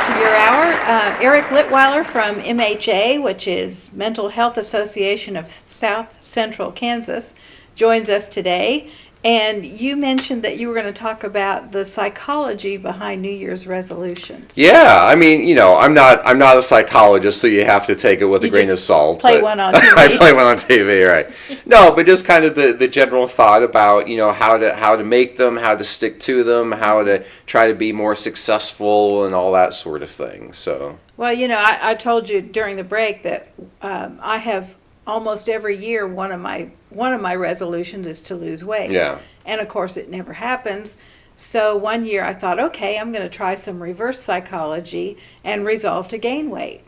to your hour. Eric Litweiler from MHA, which is Mental Health Association of South Central Kansas, joins us today. And you mentioned that you were going to talk about the psychology behind New Year's resolutions. Yeah, I mean, I'm not a psychologist, so you have to take it with a grain of salt. Play one on TV. I play one on TV, right? No, but just kind of the general thought about how to make them, how to stick to them, how to try to be more successful, and all that sort of thing. So. Well, I told you during the break that I have almost every year one of my resolutions is to lose weight. Yeah. And of course it never happens. So one year I thought, okay, I'm going to try some reverse psychology and resolve to gain weight.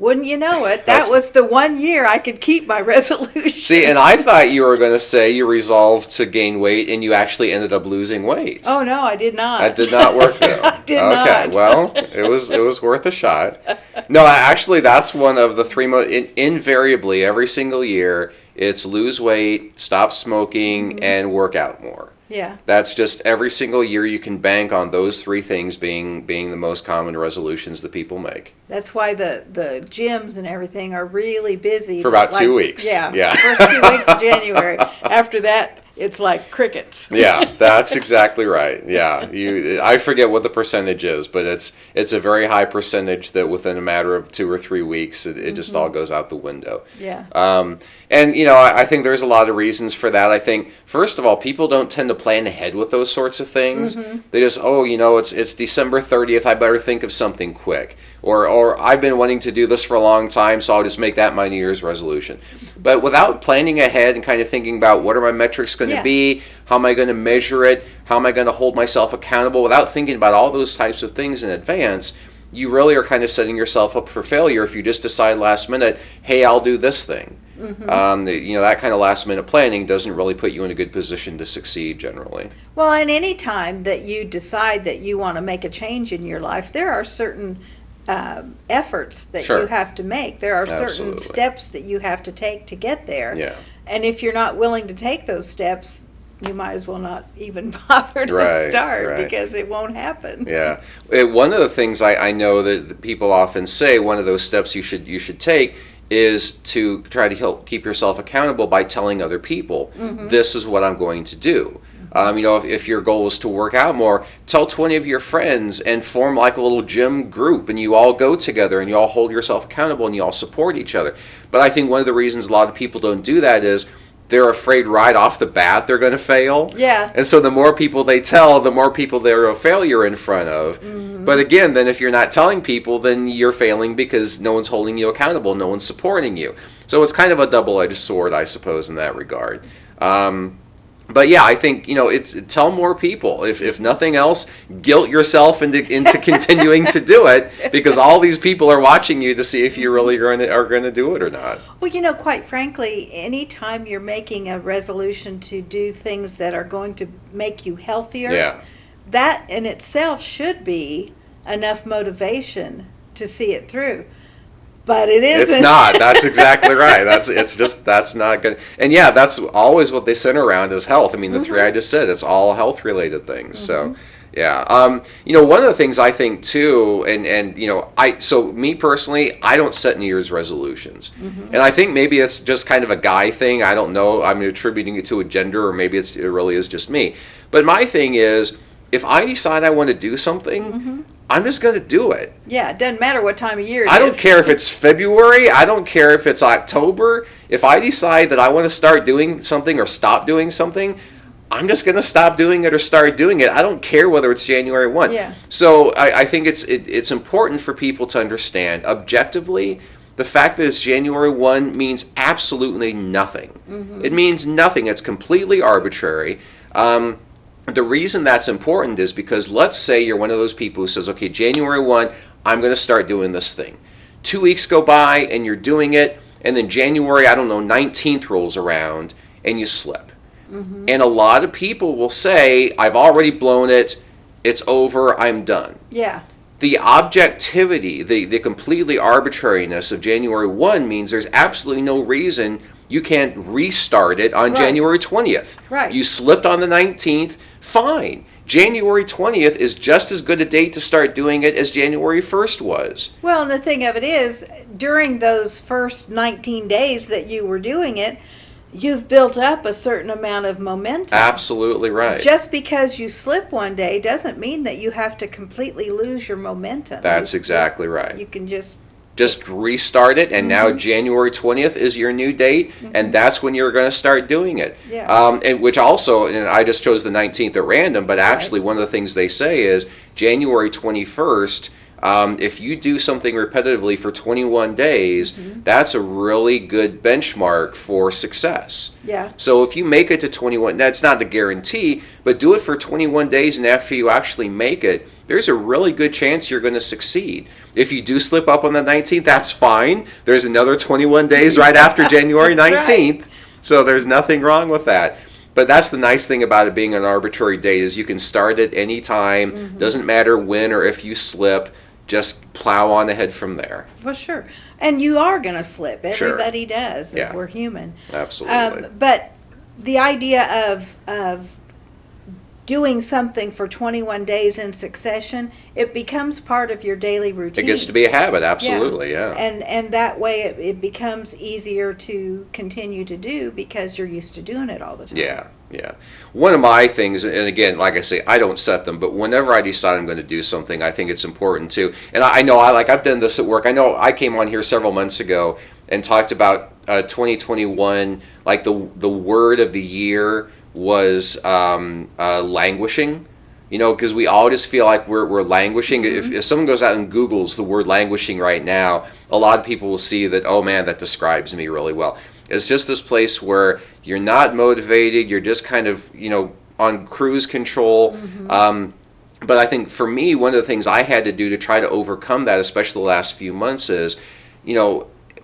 Wouldn't you know it, that was the 1 year I could keep my resolution. See, and I thought you were going to say you resolved to gain weight and you actually ended up losing weight. Oh, no, I did not. That did not work, though. I did not. Okay, well, it was worth a shot. No, actually, that's one of the three most, invariably, every single year, it's lose weight, stop smoking, and work out more. Yeah. That's just every single year you can bank on those three things being the most common resolutions that people make. That's why the gyms and everything are really busy. For about 2 weeks. Yeah. First 2 weeks of January. After that, it's like crickets. Yeah, that's exactly right. Yeah, I forget what the percentage is, but it's a very high percentage that within a matter of 2 or 3 weeks, it just all goes out the window. Yeah. And I think there's a lot of reasons for that. I think first of all, people don't tend to plan ahead with those sorts of things. They just it's December 30th. I better think of something quick. Or I've been wanting to do this for a long time, so I'll just make that my New Year's resolution. But without planning ahead and kind of thinking about what are my metrics going to be, how am I going to measure it, how am I going to hold myself accountable, without thinking about all those types of things in advance, you really are kind of setting yourself up for failure if you just decide last minute, hey, I'll do this thing. That kind of last minute planning doesn't really put you in a good position to succeed generally. Well, and any time that you decide that you want to make a change in your life, there are certain efforts that you have to make. There are certain steps that you have to take to get there. Yeah. And if you're not willing to take those steps, you might as well not even bother to start because it won't happen. Yeah. One of the things I know that people often say, one of those steps you should take is to try to help keep yourself accountable by telling other people, this is what I'm going to do. If your goal is to work out more, tell 20 of your friends and form like a little gym group, and you all go together and you all hold yourself accountable and you all support each other. But I think one of the reasons a lot of people don't do that is they're afraid right off the bat they're going to fail. Yeah. And so the more people they tell, the more people they're a failure in front of. But again, then if you're not telling people, then you're failing because no one's holding you accountable, no one's supporting you. So it's kind of a double-edged sword, I suppose, in that regard. But yeah, I think it's tell more people. If nothing else, guilt yourself into continuing to do it because all these people are watching you to see if you really are going to do it or not. Well, quite frankly, anytime you're making a resolution to do things that are going to make you healthier, that in itself should be enough motivation to see it through. But it isn't. It's not. That's exactly right. That's not good. And yeah, that's always what they center around is health. I mean, the three I just said, it's all health related things. So, yeah. One of the things I think too, so me personally, I don't set New Year's resolutions. And I think maybe it's just kind of a guy thing. I don't know. I'm attributing it to a gender, or maybe it really is just me. But my thing is, if I decide I want to do something, I'm just going to do it. Yeah, it doesn't matter what time of year it is. I don't care if it's February. I don't care if it's October. If I decide that I want to start doing something or stop doing something, I'm just going to stop doing it or start doing it. I don't care whether it's January 1. Yeah. So I think it's important for people to understand objectively the fact that it's January 1 means absolutely nothing. It means nothing. It's completely arbitrary. The reason that's important is because let's say you're one of those people who says, okay, January 1, I'm going to start doing this thing. 2 weeks go by and you're doing it, and then January, 19th rolls around and you slip. And a lot of people will say, I've already blown it, it's over, I'm done. Yeah. The objectivity, the completely arbitrariness of January 1 means there's absolutely no reason you can't restart it on January 20th. Right. You slipped on the 19th, fine. January 20th is just as good a date to start doing it as January 1st was. Well, and the thing of it is, during those first 19 days that you were doing it, you've built up a certain amount of momentum. Absolutely right. Just because you slip one day doesn't mean that you have to completely lose your momentum. That's exactly right. You can just restart it, and now January 20th is your new date, and that's when you're going to start doing it. Yeah. And which also, and I just chose the 19th at random, but actually one of the things they say is January 21st, if you do something repetitively for 21 days, that's a really good benchmark for success. Yeah. So if you make it to 21, that's not a guarantee, but do it for 21 days, and after you actually make it, there's a really good chance you're going to succeed. If you do slip up on the 19th, that's fine. There's another 21 days right after January 19th, so there's nothing wrong with that. But that's the nice thing about it being an arbitrary date is you can start at any time. Doesn't matter when or if you slip. Just plow on ahead from there. Well, sure. And you are going to slip. Sure. Everybody does. Yeah. We're human. Absolutely. But the idea of doing something for 21 days in succession, it becomes part of your daily routine. It gets to be a habit, absolutely, yeah. And that way it becomes easier to continue to do because you're used to doing it all the time. Yeah, yeah. One of my things, and again, like I say, I don't set them, but whenever I decide I'm going to do something, I think it's important to, and I know I've done this at work. I know I came on here several months ago and talked about 2021, like the word of the year was languishing, because we all just feel like we're languishing. If someone goes out and Googles the word languishing right now, a lot of people will see that, oh man, that describes me really well. It's just this place where you're not motivated, you're just kind of, on cruise control. But I think for me, one of the things I had to do to try to overcome that, especially the last few months, is,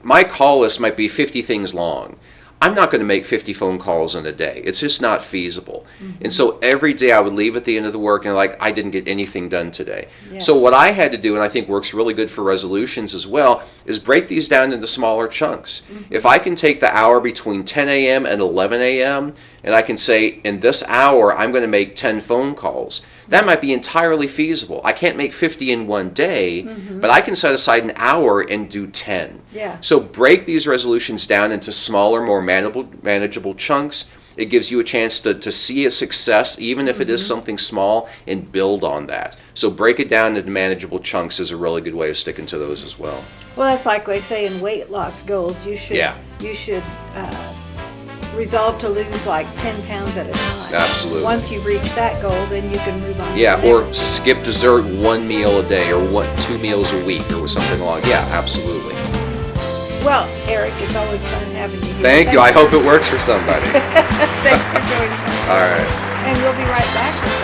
my call list might be 50 things long. I'm not going to make 50 phone calls in a day. It's just not feasible. And so every day I would leave at the end of the work and I didn't get anything done today. Yeah. So what I had to do, and I think works really good for resolutions as well, is break these down into smaller chunks. If I can take the hour between 10 a.m. and 11 a.m., and I can say, in this hour, I'm going to make 10 phone calls, that might be entirely feasible. I can't make 50 in one day, but I can set aside an hour and do 10. Yeah. So break these resolutions down into smaller, more manageable chunks. It gives you a chance to see a success, even if it is something small, and build on that. So break it down into manageable chunks is a really good way of sticking to those as well. Well, that's like we say in weight loss goals. You should resolve to lose like 10 pounds at a time. Absolutely. Once you reach that goal, then you can move on. Yeah, to the or next. skip dessert one meal a day, or 2 meals a week, or something along. Yeah, absolutely. Well, Eric, it's always fun having you here. Thank you. I hope it works for somebody. Thanks for joining us. All right. And we'll be right back with